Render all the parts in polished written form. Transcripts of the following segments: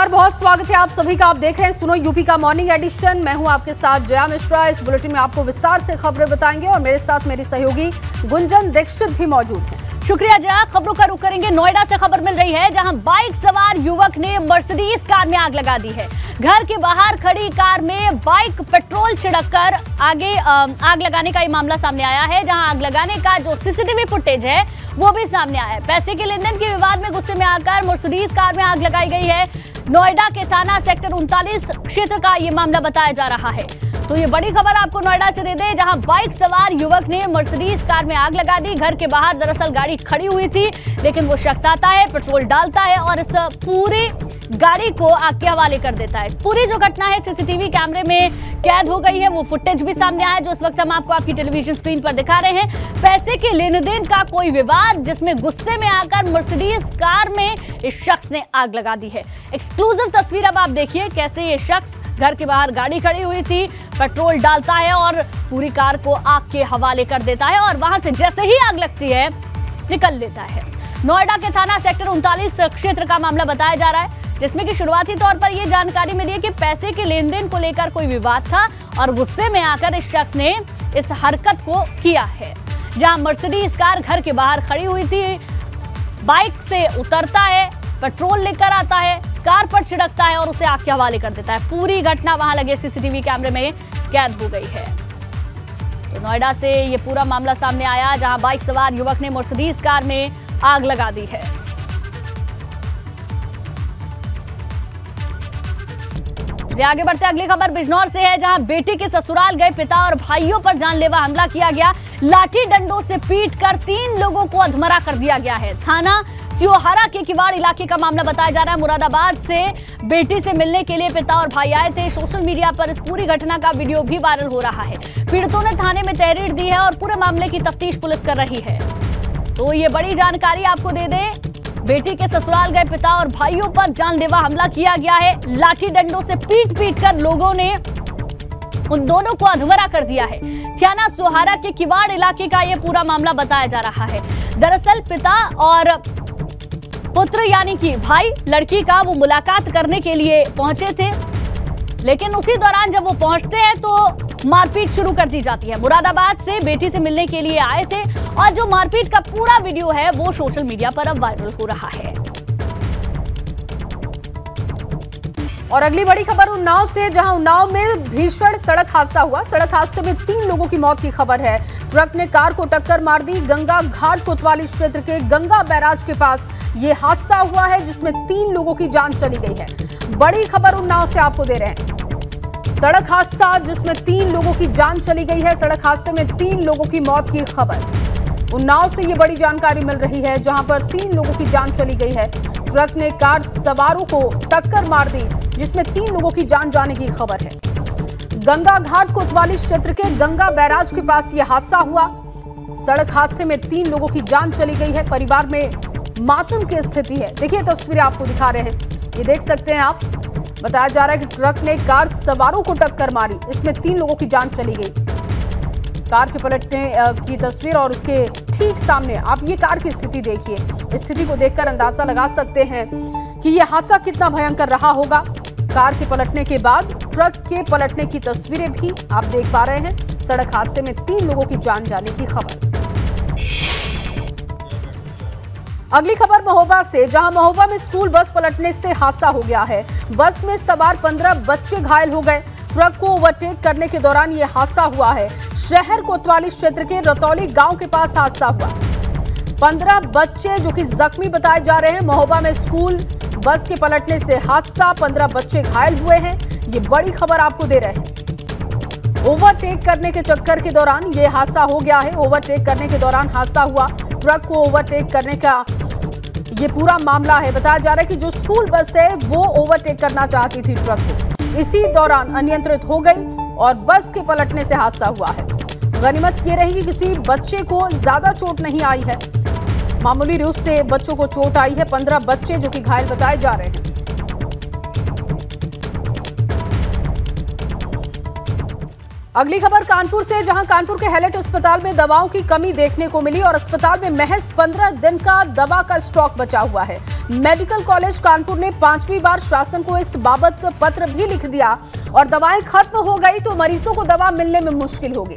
नमस्कार, बहुत स्वागत है आप सभी का। आप देख रहे हैं सुनो यूपी का मॉर्निंग एडिशन। मैं हूं आपके साथ जया मिश्रा। इस बुलेटिन में आपको विस्तार से खबरें बताएंगे और मेरे साथ मेरी सहयोगी गुंजन दीक्षित भी मौजूद है। शुक्रिया जया। खबरों का रुख करेंगे। नोएडा से खबर मिल रही है जहां बाइक सवार युवक ने मर्सिडीज कार में आग लगा दी है। घर के बाहर खड़ी कार में बाइक पेट्रोल छिड़ककर आग लगाने का ये मामला सामने आया है, जहां आग लगाने का जो सीसीटीवी फुटेज है वो भी सामने आया है। पैसे के लेन देन के विवाद में गुस्से में आकर मर्सिडीज कार में आग लगाई गई है। नोएडा के थाना सेक्टर 39 क्षेत्र का ये मामला बताया जा रहा है। तो ये बड़ी खबर आपको नोएडा से दे दें, जहां बाइक सवार युवक ने मर्सिडीज कार में आग लगा दी। घर के बाहर दरअसल गाड़ी खड़ी हुई थी, लेकिन वो शख्स आता है, पेट्रोल डालता है और इस पूरी गाड़ी को आग के हवाले कर देता है। पूरी जो घटना है सीसीटीवी कैमरे में कैद हो गई है। वो फुटेज भी सामने आया जो इस वक्त हम आपको आपकी टेलीविजन स्क्रीन पर दिखा रहे हैं। पैसे के लेन देन का कोई विवाद, जिसमें गुस्से में आकर मर्सिडीज कार में इस शख्स ने आग लगा दी है। एक्सक्लूसिव तस्वीर अब आप देखिए कैसे ये शख्स घर के बाहर गाड़ी खड़ी हुई थी, पेट्रोल डालता है और पूरी कार को आग के हवाले कर देता है और वहां से जैसे ही आग लगती है निकल लेता है। नोएडा के थाना सेक्टर 39 क्षेत्र का मामला बताया जा रहा है, जिसमें कि शुरुआती तौर पर यह जानकारी मिली है कि पैसे के लेन देन को लेकर कोई विवाद था और गुस्से में आकर इस शख्स ने इस हरकत को किया है। जहां मर्सिडीज कार घर के बाहर खड़ी हुई थी, बाइक से उतरता है, पेट्रोल लेकर आता है, कार पर छिड़कता है और उसे आग के हवाले कर देता है। पूरी घटना वहां लगे सीसीटीवी कैमरे में कैद हो गई है। तो नोएडा से ये पूरा मामला सामने आया, जहां बाइक सवार युवक ने मर्सिडीज कार में आग लगा दी है। आगे बढ़ते अगली खबर बिजनौर से है, जहां बेटी के ससुराल गए पिता और भाइयों पर जानलेवा हमला किया गया। लाठी डंडों से पीटकर 3 लोगों को अधमरा कर दिया गया है। थाना सियोहारा के किवाड़ इलाके का मामला बताया जा रहा है। मुरादाबाद से बेटी से मिलने के लिए पिता और भाई आए थे। सोशल मीडिया पर इस पूरी घटना का वीडियो भी वायरल हो रहा है। पीड़ितों ने थाने में तहरीर दी है और पूरे मामले की तफ्तीश पुलिस कर रही है। तो ये बड़ी जानकारी आपको दे दें, बेटी के ससुराल गए पिता और भाइयों पर जानलेवा हमला किया गया है। लाठी डंडों से पीट कर लोगों ने उन दोनों को अधमरा कर दिया है। थाना सियोहारा के किवाड़ इलाके का यह पूरा मामला बताया जा रहा है। दरअसल पिता और पुत्र यानी कि भाई लड़की का वो मुलाकात करने के लिए पहुंचे थे, लेकिन उसी दौरान जब वो पहुंचते हैं तो मारपीट शुरू कर दी जाती है। मुरादाबाद से बेटी से मिलने के लिए आए थे और जो मारपीट का पूरा वीडियो है वो सोशल मीडिया पर अब वायरल हो रहा है। और अगली बड़ी खबर उन्नाव से, जहां उन्नाव में भीषण सड़क हादसा हुआ। सड़क हादसे में 3 लोगों की मौत की खबर है। ट्रक ने कार को टक्कर मार दी। गंगा घाट कोतवाली क्षेत्र के गंगा बैराज के पास ये हादसा हुआ है, जिसमें 3 लोगों की जान चली गई है। बड़ी खबर उन्नाव से आपको दे रहे हैं। सड़क हादसा जिसमें 3 लोगों की जान चली गई है। सड़क हादसे में 3 लोगों की मौत की खबर उन्नाव से ये बड़ी जानकारी मिल रही है, जहां पर 3 लोगों की जान चली गई है। ट्रक ने कार सवारों को टक्कर मार दी, जिसमें 3 लोगों की जान जाने की खबर है। गंगा घाट कोतवाली क्षेत्र के गंगा बैराज के पास यह हादसा हुआ। सड़क हादसे में 3 लोगों की जान चली गई है। परिवार में मातम की स्थिति है। देखिए तस्वीरें आपको दिखा रहे हैं, ये देख सकते हैं आप। बताया जा रहा है कि ट्रक ने कार सवारों को टक्कर मारी, इसमें 3 लोगों की जान चली गई। कार के पलटने की तस्वीर और उसके ठीक सामने आप ये कार की स्थिति देखिए। स्थिति को देखकर अंदाजा लगा सकते हैं कि यह हादसा कितना भयंकर रहा होगा। कार के पलटने के बाद ट्रक के पलटने की तस्वीरें भी आप देख पा रहे हैं। सड़क हादसे में 3 लोगों की जान जाने की खबर। अगली खबर महोबा से, जहां महोबा में स्कूल बस पलटने से हादसा हो गया है। बस में सवार 15 बच्चे घायल हो गए। ट्रक को ओवरटेक करने के दौरान यह हादसा हुआ है। शहर कोतवाली क्षेत्र के रतौली गांव के पास हादसा हुआ। 15 बच्चे जो कि जख्मी बताए जा रहे हैं। महोबा में स्कूल बस के पलटने से हादसा, 15 बच्चे घायल हुए हैं। ये बड़ी खबर आपको दे रहे हैं। ओवरटेक करने के चक्कर के दौरान यह हादसा हो गया है। ओवरटेक करने के दौरान हादसा हुआ। ट्रक को ओवरटेक करने का ये पूरा मामला है। बताया जा रहा है कि जो स्कूल बस है वो ओवरटेक करना चाहती थी ट्रक को, इसी दौरान अनियंत्रित हो गई और बस के पलटने से हादसा हुआ है। गनीमत ये रही कि किसी बच्चे को ज्यादा चोट नहीं आई है। मामूली रूप से बच्चों को चोट आई है। 15 बच्चे जो कि घायल बताए जा रहे हैं। अगली खबर कानपुर से, जहां कानपुर के हैलेट अस्पताल में दवाओं की कमी देखने को मिली और अस्पताल में महज 15 दिन का दवा का स्टॉक बचा हुआ है। मेडिकल कॉलेज कानपुर ने 5वीं बार शासन को इस बाबत पत्र भी लिख दिया और दवाएं खत्म हो गई तो मरीजों को दवा मिलने में मुश्किल होगी।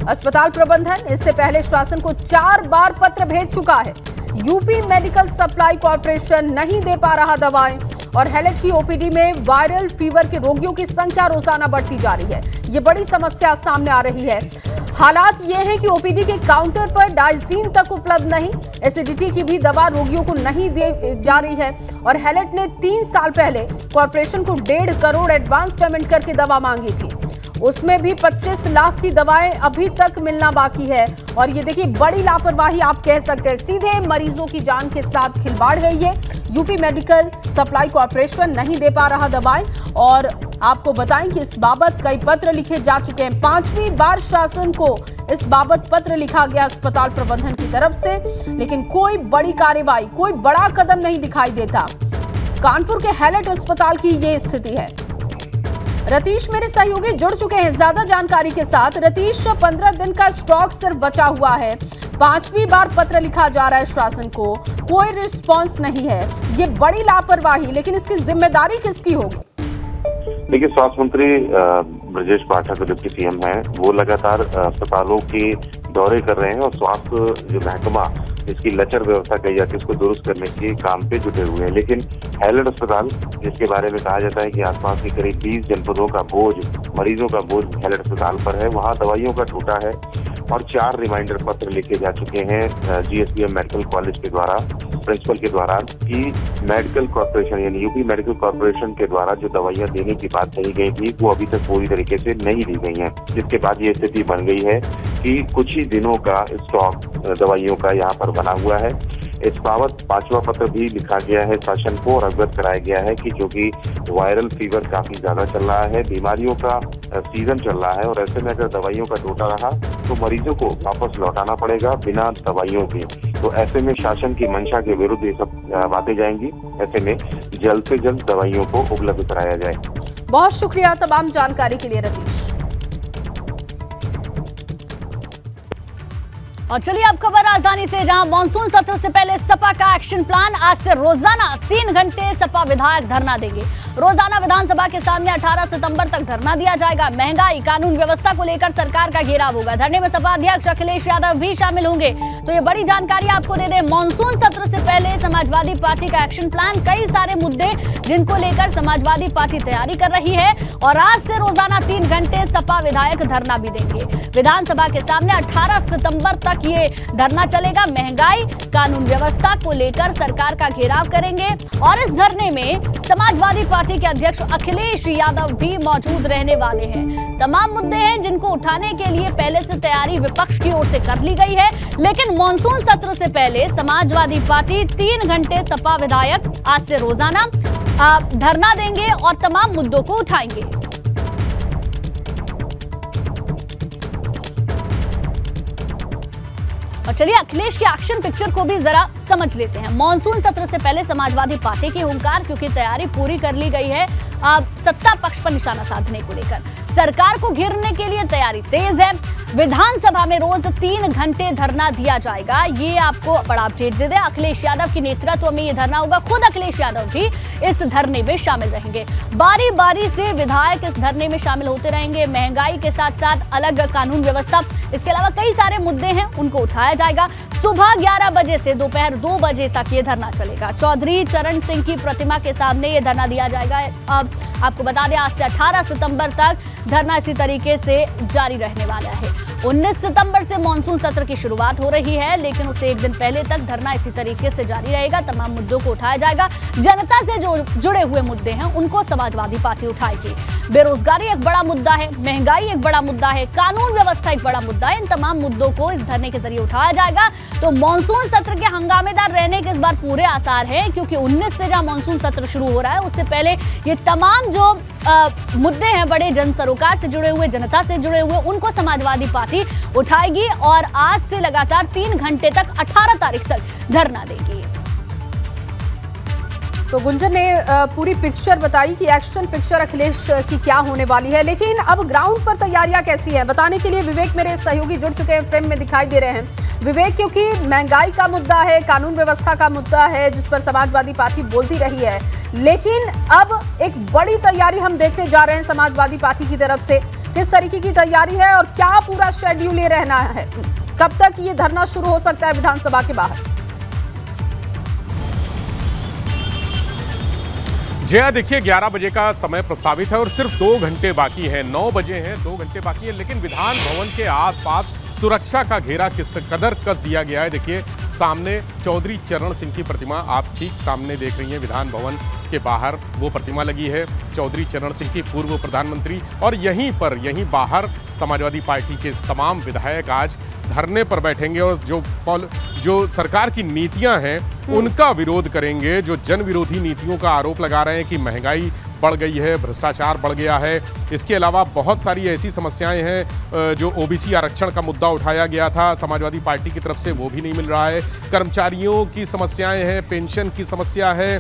अस्पताल प्रबंधन इससे पहले शासन को 4 बार पत्र भेज चुका है। यूपी मेडिकल सप्लाई कॉर्पोरेशन नहीं दे पा रहा दवाएं और हैलेट की ओपीडी में वायरल फीवर के रोगियों की संख्या रोजाना बढ़ती जा रही है। ये बड़ी समस्या सामने आ रही है। हालात ये है कि ओपीडी के काउंटर पर डाइजीन तक उपलब्ध नहीं, एसिडिटी की भी दवा रोगियों को नहीं दी जा रही है और हैलेट ने 3 साल पहले कॉर्पोरेशन को 1.5 करोड़ एडवांस पेमेंट करके दवा मांगी थी। उसमें भी 25 लाख की दवाएं अभी तक मिलना बाकी है और ये देखिए बड़ी लापरवाही आप कह सकते हैं, सीधे मरीजों की जान के साथ खिलवाड़ है ये। यूपी मेडिकल सप्लाई कॉर्पोरेशन नहीं दे पा रहा दवाएं और आपको बताएं कि इस बाबत कई पत्र लिखे जा चुके हैं। 5वीं बार शासन को इस बाबत पत्र लिखा गया अस्पताल प्रबंधन की तरफ से, लेकिन कोई बड़ी कार्रवाई, कोई बड़ा कदम नहीं दिखाई देता। कानपुर के हैलेट अस्पताल की ये स्थिति है। रतीश मेरे सहयोगी जुड़ चुके हैं ज्यादा जानकारी के साथ। रतीश, 15 दिन का स्टॉक सिर्फ बचा हुआ है, 5वीं बार पत्र लिखा जा रहा है शासन को, कोई रिस्पांस नहीं है। ये बड़ी लापरवाही, लेकिन इसकी जिम्मेदारी किसकी होगी? देखिए, स्वास्थ्य मंत्री ब्रजेश पाठक डिप्टी सीएम हैं, वो लगातार अस्पतालों के दौरे कर रहे हैं और स्वास्थ्य जो महकमा इसकी लचर व्यवस्था कही जाती है उसको दुरुस्त करने के काम पे जुटे हुए हैं। लेकिन हैलेट अस्पताल, जिसके बारे में कहा जाता है कि आसपास के करीब 20 जनपदों का बोझ, मरीजों का बोझ हैलेट अस्पताल पर है, वहाँ दवाइयों का टूटा है और 4 रिमाइंडर पत्र लिखे जा चुके हैं जीएसपीएम मेडिकल कॉलेज के द्वारा, प्रिंसिपल के द्वारा, कि मेडिकल कॉर्पोरेशन यानी यूपी मेडिकल कॉर्पोरेशन के द्वारा जो दवाइयां देने की बात कही गई थी वो अभी तक पूरी तरीके से नहीं दी गई हैं। जिसके बाद ये स्थिति बन गई है कि कुछ ही दिनों का स्टॉक दवाइयों का यहाँ पर बना हुआ है। इस बाबत 5वां पत्र भी लिखा गया है शासन को और अवगत कराया गया है कि जो कि वायरल फीवर काफी ज्यादा चल रहा है, बीमारियों का सीजन चल रहा है और ऐसे में अगर दवाइयों का टूटा रहा तो मरीजों को वापस लौटाना पड़ेगा बिना दवाइयों के। तो ऐसे में शासन की मंशा के विरुद्ध ये सब बातें जाएंगी। ऐसे में जल्द से जल्द दवाइयों को उपलब्ध कराया जाए। बहुत शुक्रिया तमाम जानकारी के लिए रतीश। और चलिए अब खबर राजधानी से, जहां मानसून सत्र से पहले सपा का एक्शन प्लान। आज से रोजाना 3 घंटे सपा विधायक धरना देंगे। रोजाना विधानसभा के सामने 18 सितंबर तक धरना दिया जाएगा। महंगाई, कानून व्यवस्था को लेकर सरकार का घेराव होगा। धरने में सपा अध्यक्ष अखिलेश यादव भी शामिल होंगे। तो ये बड़ी जानकारी आपको दे दें, मानसून सत्र से पहले समाजवादी पार्टी का एक्शन प्लान, कई सारे मुद्दे जिनको लेकर समाजवादी पार्टी तैयारी कर रही है और आज से रोजाना 3 घंटे सपा विधायक धरना भी देंगे। विधानसभा के सामने 18 सितंबर तक ये धरना चलेगा। महंगाई, कानून व्यवस्था को लेकर सरकार का घेराव करेंगे और इस धरने में समाजवादी पार्टी के अध्यक्ष अखिलेश यादव भी मौजूद रहने वाले हैं। तमाम मुद्दे हैं जिनको उठाने के लिए पहले से तैयारी विपक्ष की ओर से कर ली गई है, लेकिन मानसून सत्र से पहले समाजवादी पार्टी 3 घंटे सपा विधायक आज से रोजाना धरना देंगे और तमाम मुद्दों को उठाएंगे। और चलिए अखिलेश की एक्शन पिक्चर को भी जरा समझ लेते हैं। मानसून सत्र से पहले समाजवादी पार्टी की हुंकार, क्योंकि तैयारी पूरी कर ली गई है सत्ता पक्ष पर निशाना साधने को लेकर। सरकार को घेरने के लिए तैयारी तेज है। विधानसभा में रोज 3 घंटे धरना दिया जाएगा। ये आपको बड़ा अपडेट दे दें, अखिलेश यादव के नेतृत्व में ये धरना होगा। खुद अखिलेश यादव भी इस धरने में शामिल रहेंगे। बारी बारी से विधायक इस धरने में शामिल होते रहेंगे। महंगाई के साथ साथ अलग कानून व्यवस्था, इसके अलावा कई सारे मुद्दे हैं, उनको उठाया जाएगा। सुबह 11 बजे से दोपहर 2 बजे तक ये धरना चलेगा। चौधरी चरण सिंह की प्रतिमा के सामने ये धरना दिया जाएगा। अब आपको बता दें, आज से 18 सितंबर तक धरना इसी तरीके से जारी रहने वाला है। 19 सितंबर से मानसून सत्र की शुरुआत हो रही है, लेकिन उससे 1 दिन पहले तक धरना इसी तरीके से जारी रहेगा। तमाम मुद्दों को उठाया जाएगा। जनता से जो जुड़े हुए मुद्दे हैं उनको समाजवादी पार्टी उठाएगी। बेरोजगारी एक बड़ा मुद्दा है, महंगाई एक बड़ा मुद्दा है, कानून व्यवस्था एक बड़ा मुद्दा है। इन तमाम मुद्दों को इस धरने के जरिए उठाया जाएगा। तो मानसून सत्र के हंगामेदार रहने के इस बार पूरे आसार हैं, क्योंकि 19 से जहां मानसून सत्र शुरू हो रहा है उससे पहले ये तमाम जो मुद्दे हैं बड़े जन सरोकार से जुड़े हुए, जनता से जुड़े हुए, उनको समाजवादी पार्टी उठाएगी और आज से लगातार 3 घंटे तक 18 तारीख तक धरना देगी। तो गुंजन ने पूरी पिक्चर बताई कि एक्शन पिक्चर अखिलेश की क्या होने वाली है, लेकिन अब ग्राउंड पर तैयारियां कैसी हैं बताने के लिए विवेक मेरे सहयोगी जुड़ चुके हैं, फ्रेम में दिखाई दे रहे हैं। विवेक, क्योंकि महंगाई का मुद्दा है, कानून व्यवस्था का मुद्दा है, जिस पर समाजवादी पार्टी बोलती रही है, लेकिन अब एक बड़ी तैयारी हम देखने जा रहे हैं समाजवादी पार्टी की तरफ से। किस तरीके की तैयारी है और क्या पूरा शेड्यूल ये रहना है? कब तक ये धरना शुरू हो सकता है विधानसभा के बाहर? जया, देखिए 11 बजे का समय प्रस्तावित है और सिर्फ 2 घंटे बाकी है। 9 बजे हैं, 2 घंटे बाकी है, लेकिन विधान भवन के आसपास सुरक्षा का घेरा किस कदर कस दिया गया है। देखिए सामने चौधरी चरण सिंह की प्रतिमा आप ठीक सामने देख रही हैं, विधान भवन के बाहर वो प्रतिमा लगी है चौधरी चरण सिंह की, पूर्व प्रधानमंत्री। और यहीं बाहर समाजवादी पार्टी के तमाम विधायक आज धरने पर बैठेंगे और जो सरकार की नीतियां हैं उनका विरोध करेंगे। जो जन विरोधी नीतियों का आरोप लगा रहे हैं कि महंगाई बढ़ गई है, भ्रष्टाचार बढ़ गया है, इसके अलावा बहुत सारी ऐसी समस्याएं हैं। जो ओबीसी आरक्षण का मुद्दा उठाया गया था समाजवादी पार्टी की तरफ से, वो भी नहीं मिल रहा है। कर्मचारियों की समस्याएं हैं, पेंशन की समस्या है,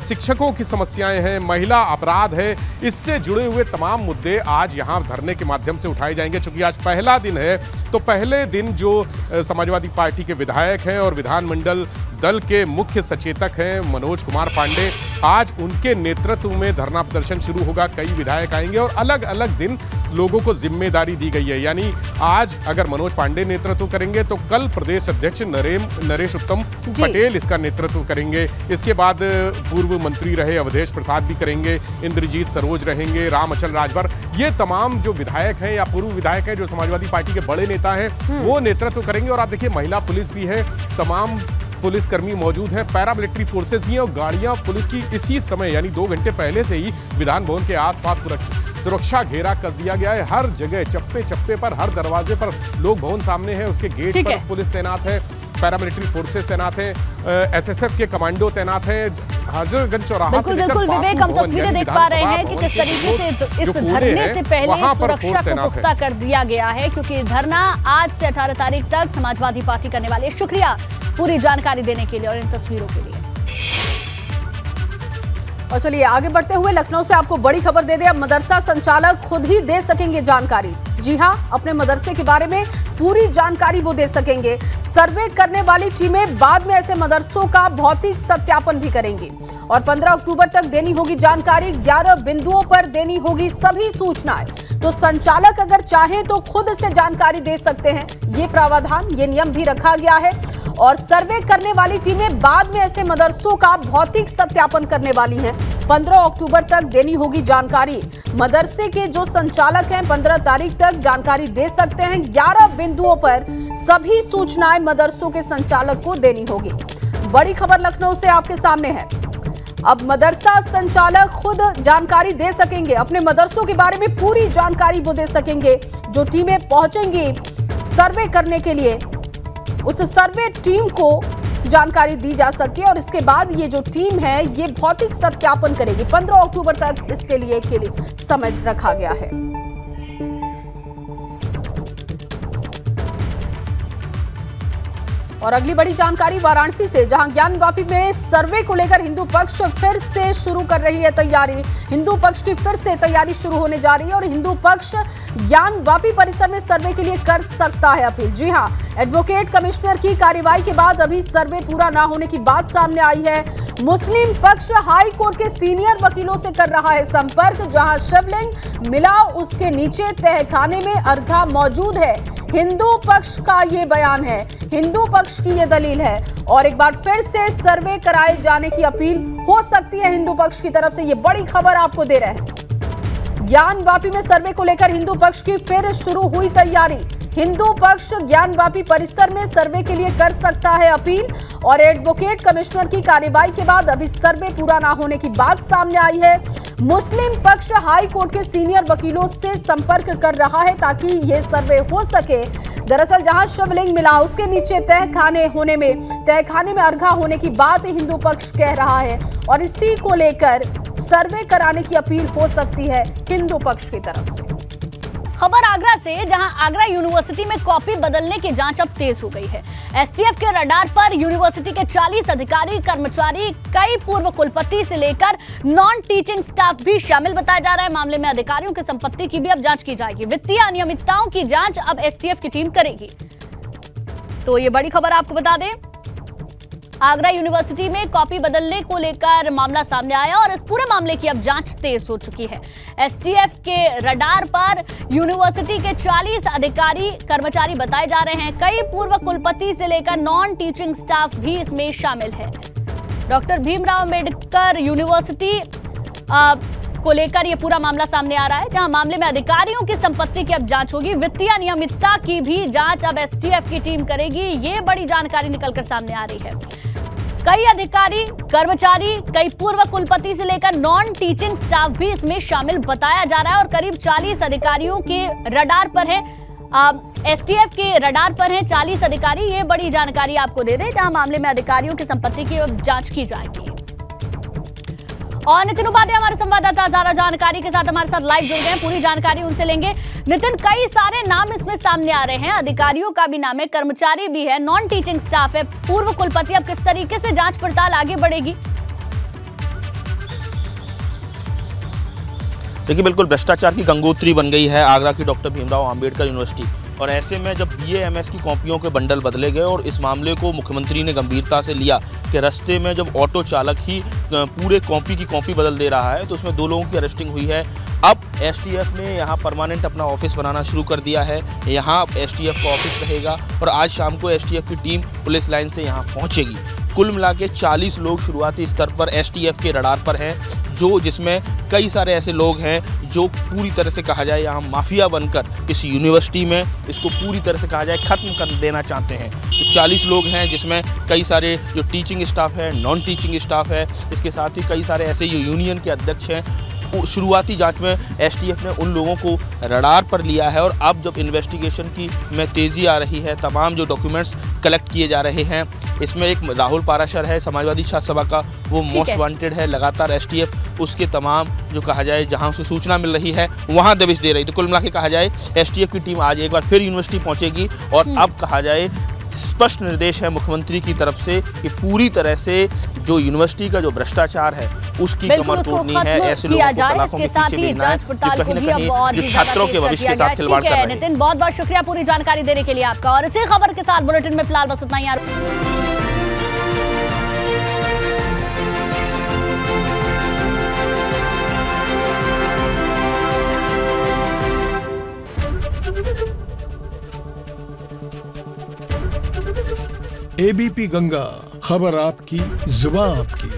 शिक्षकों की समस्याएं हैं, महिला अपराध है। इससे जुड़े हुए तमाम मुद्दे आज यहाँ धरने के माध्यम से उठाए जाएंगे। चूंकि आज पहला दिन है तो पहले दिन जो समाजवादी पार्टी के विधायक हैं और विधानमंडल दल के मुख्य सचेतक हैं मनोज कुमार पांडे, आज उनके नेतृत्व में धरना प्रदर्शन शुरू होगा। कई विधायक आएंगे और अलग अलग दिन लोगों को जिम्मेदारी दी गई है। यानी आज अगर मनोज पांडे नेतृत्व करेंगे तो कल प्रदेश अध्यक्ष नरेश उत्तम पटेल इसका नेतृत्व करेंगे। इसके बाद पूर्व मंत्री रहे अवधेश प्रसाद भी करेंगे, इंद्रजीत सरोज रहेंगे, राम अचल राजभर। ये तमाम जो विधायक हैं या पूर्व विधायक हैं जो समाजवादी पार्टी के बड़े नेता हैं वो नेतृत्व करेंगे। और आप देखिए महिला पुलिस भी है, तमाम पुलिसकर्मी मौजूद हैं, पैरामिलिट्री फोर्सेस भी हैं और गाड़ियां पुलिस की इसी समय यानी 2 घंटे पहले से ही विधान भवन के आसपास सुरक्षा घेरा कस दिया गया है। हर जगह चप्पे पर, हर दरवाजे पर लोग भवन सामने हैं, उसके गेट पर पुलिस तैनात है, पैरामिलिट्री फोर्सेस तैनात हैं, एसएसएफ के कमांडो तैनात हैं। हजरतगंज चौराहा से लेकर विवेक, हम तस्वीरें देख पा रहे हैं कि किस तरीके से इस धरने से पहले सुरक्षा को पुख्ता कर दिया गया है, क्योंकि धरना आज से 18 तारीख तक समाजवादी पार्टी करने वाली है। शुक्रिया पूरी जानकारी देने के लिए और इन तस्वीरों के लिए। और चलिए आगे बढ़ते हुए लखनऊ से आपको बड़ी खबर दे दें। अब मदरसा संचालक खुद ही दे सकेंगे जानकारी। जी हां, अपने मदरसे के बारे में पूरी जानकारी वो दे सकेंगे। सर्वे करने वाली टीमें बाद में ऐसे मदरसों का भौतिक सत्यापन भी करेंगी और 15 अक्टूबर तक देनी होगी जानकारी। 11 बिंदुओं पर देनी होगी सभी सूचनाएं। तो संचालक अगर चाहें तो खुद से जानकारी दे सकते हैं, ये प्रावधान, ये नियम भी रखा गया है। और सर्वे करने वाली टीमें बाद में ऐसे मदरसों का भौतिक सत्यापन करने वाली हैं। 15 अक्टूबर तक देनी होगी जानकारी। मदरसे के जो संचालक हैं 15 तारीख तक जानकारी दे सकते हैं। 11 बिंदुओं पर सभी सूचनाएं मदरसों के संचालक को देनी होगी। बड़ी खबर लखनऊ से आपके सामने है। अब मदरसा संचालक खुद जानकारी दे सकेंगे, अपने मदरसों के बारे में पूरी जानकारी वो दे सकेंगे। जो टीमें पहुंचेंगी सर्वे करने के लिए, उस सर्वे टीम को जानकारी दी जा सके और इसके बाद ये जो टीम है ये भौतिक सत्यापन करेगी। 15 अक्टूबर तक इसके लिए समय रखा गया है। और अगली बड़ी जानकारी वाराणसी से, जहां ज्ञानवापी में सर्वे को लेकर हिंदू पक्ष फिर से शुरू कर रही है तैयारी। हिंदू पक्ष की फिर से तैयारी शुरू होने जा रही है और हिंदू पक्ष ज्ञानवापी परिसर में सर्वे के लिए कर सकता है अपील। जी हां, एडवोकेट कमिश्नर की कार्रवाई के बाद अभी सर्वे पूरा ना होने की बात सामने आई है। मुस्लिम पक्ष हाई कोर्ट के सीनियर वकीलों से कर रहा है संपर्क। जहां शिवलिंग मिला उसके नीचे तहखाने में अर्घा मौजूद है। हिंदू पक्ष का ये बयान है, हिंदू पक्ष की ये दलील है और एक बार फिर से सर्वे कराए जाने की अपील हो सकती है हिंदू पक्ष की तरफ से। ये बड़ी खबर आपको दे रहे हैं। ज्ञानवापी में सर्वे को लेकर हिंदू पक्ष की फिर शुरू हुई तैयारी। हिंदू पक्ष ज्ञानवापी परिसर में सर्वे के लिए कर सकता है अपील और एडवोकेट कमिश्नर की कार्रवाई के बाद अभी सर्वे पूरा ना होने की बात सामने आई है। मुस्लिम पक्ष हाई कोर्ट के सीनियर वकीलों से संपर्क कर रहा है ताकि ये सर्वे हो सके। दरअसल जहां शिवलिंग मिला उसके नीचे तहखाने में अर्घा होने की बात हिंदू पक्ष कह रहा है और इसी को लेकर सर्वे कराने की अपील हो सकती है हिंदू पक्ष की तरफ से। खबर आगरा से, जहां आगरा यूनिवर्सिटी में कॉपी बदलने की जांच अब तेज हो गई है। एसटीएफ के रडार पर यूनिवर्सिटी के 40 अधिकारी, कर्मचारी, कई पूर्व कुलपति से लेकर नॉन टीचिंग स्टाफ भी शामिल बताया जा रहा है। मामले में अधिकारियों की संपत्ति की भी अब जांच की जाएगी। वित्तीय अनियमितताओं की जांच अब एसटीएफ की टीम करेगी। तो ये बड़ी खबर आपको बता दें, आगरा यूनिवर्सिटी में कॉपी बदलने को लेकर मामला सामने आया और इस पूरे मामले की अब जांच तेज हो चुकी है। एसटीएफ के रडार पर यूनिवर्सिटी के 40 अधिकारी, कर्मचारी बताए जा रहे हैं। कई पूर्व कुलपति से लेकर नॉन टीचिंग स्टाफ भी इसमें शामिल है। डॉक्टर भीमराव अंबेडकर यूनिवर्सिटी को लेकर यह पूरा मामला सामने आ रहा है, जहां मामले में अधिकारियों की संपत्ति की अब जांच होगी। वित्तीय अनियमितता की भी जांच अब एसटीएफ की टीम करेगी। ये बड़ी जानकारी निकलकर सामने आ रही है। कई अधिकारी, कर्मचारी, कई पूर्व कुलपति से लेकर नॉन टीचिंग स्टाफ भी इसमें शामिल बताया जा रहा है और करीब 40 अधिकारियों के रडार पर है। एसटीएफ के रडार पर है 40 अधिकारी। ये बड़ी जानकारी आपको दे दें, जहां मामले में अधिकारियों की संपत्ति की जांच की जाएगी। और नितिन उपाध्याय हमारे संवाददाता ज्यादा जानकारी के साथ हमारे साथ लाइव जुड़ गए हैं, पूरी जानकारी उनसे लेंगे। नितिन, कई सारे नाम इसमें सामने आ रहे हैं, अधिकारियों का भी नाम है, कर्मचारी भी है, नॉन टीचिंग स्टाफ है, पूर्व कुलपति। अब किस तरीके से जांच पड़ताल आगे बढ़ेगी? देखिए, बिल्कुल भ्रष्टाचार की गंगोत्री बन गई है आगरा की डॉक्टर भीमराव अंबेडकर यूनिवर्सिटी। और ऐसे में जब बीए एमएस की कॉपियों के बंडल बदले गए और इस मामले को मुख्यमंत्री ने गंभीरता से लिया कि रास्ते में जब ऑटो चालक ही पूरे कॉपी की कॉपी बदल दे रहा है, तो उसमें 2 लोगों की अरेस्टिंग हुई है। अब एसटीएफ ने यहाँ परमानेंट अपना ऑफिस बनाना शुरू कर दिया है। यहाँ एसटीएफ का ऑफिस रहेगा और आज शाम को एसटीएफ की टीम पुलिस लाइन से यहाँ पहुँचेगी। कुल मिला के 40 लोग शुरुआती स्तर पर एसटीएफ के रडार पर हैं, जिसमें कई सारे ऐसे लोग हैं जो पूरी तरह से कहा जाए यहाँ माफिया बनकर इस यूनिवर्सिटी में इसको पूरी तरह से कहा जाए ख़त्म कर देना चाहते हैं। तो 40 लोग हैं, जिसमें कई सारे जो टीचिंग स्टाफ है, नॉन टीचिंग स्टाफ है, इसके साथ ही कई सारे ऐसे यूनियन के अध्यक्ष हैं। शुरुआती जांच में एसटीएफ ने उन लोगों को रडार पर लिया है और अब जब इन्वेस्टिगेशन की में तेज़ी आ रही है, तमाम जो डॉक्यूमेंट्स कलेक्ट किए जा रहे हैं, इसमें एक राहुल पाराशर है समाजवादी छात्र सभा का, वो मोस्ट वांटेड है। लगातार एसटीएफ उसके तमाम जो कहा जाए जहां से सूचना मिल रही है वहां दबिश दे रही। तो कुल मिला के कहा जाए एसटीएफ की टीम आज एक बार फिर यूनिवर्सिटी पहुंचेगी और अब कहा जाए स्पष्ट निर्देश है मुख्यमंत्री की तरफ से कि पूरी तरह से जो यूनिवर्सिटी का जो भ्रष्टाचार है उसकी कमर तोड़नी है। ऐसे लोगों को सलाखों में पीछे भेजना है जो कहीं न कहीं जो छात्रों के भविष्य के साथ खिलवाड़ कर रहे हैं। नितिन, बहुत बहुत शुक्रिया पूरी जानकारी देने के लिए आपका। और इसी खबर के साथ बुलेटिन में फिलहाल बस इतना ही। एबीपी गंगा, खबर आपकी, जुबान आपकी।